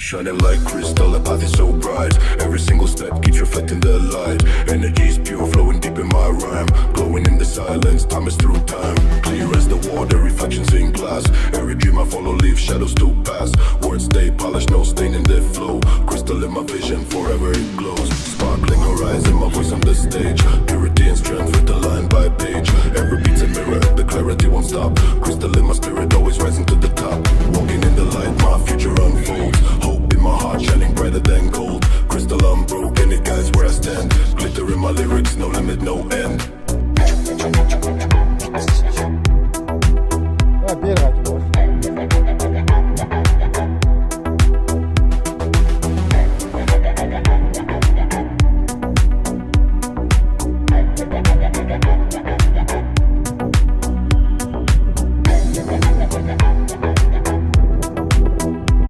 Shining like crystal, the path is so bright. Every single step keeps reflecting the light. Energy is pure, flowing deep in my rhyme. Glowing in the silence, time is through time. Clear as the water, reflections in glass. Every dream I follow leaves shadows to pass. Words stay polished, no stain in their flow. Crystal in my vision, forever it glows. Sparkling horizon, my voice on the stage. Purity and strength written line by page. Every beat's a mirror, the clarity won't stop. Crystal in my spirit, always rising to the top.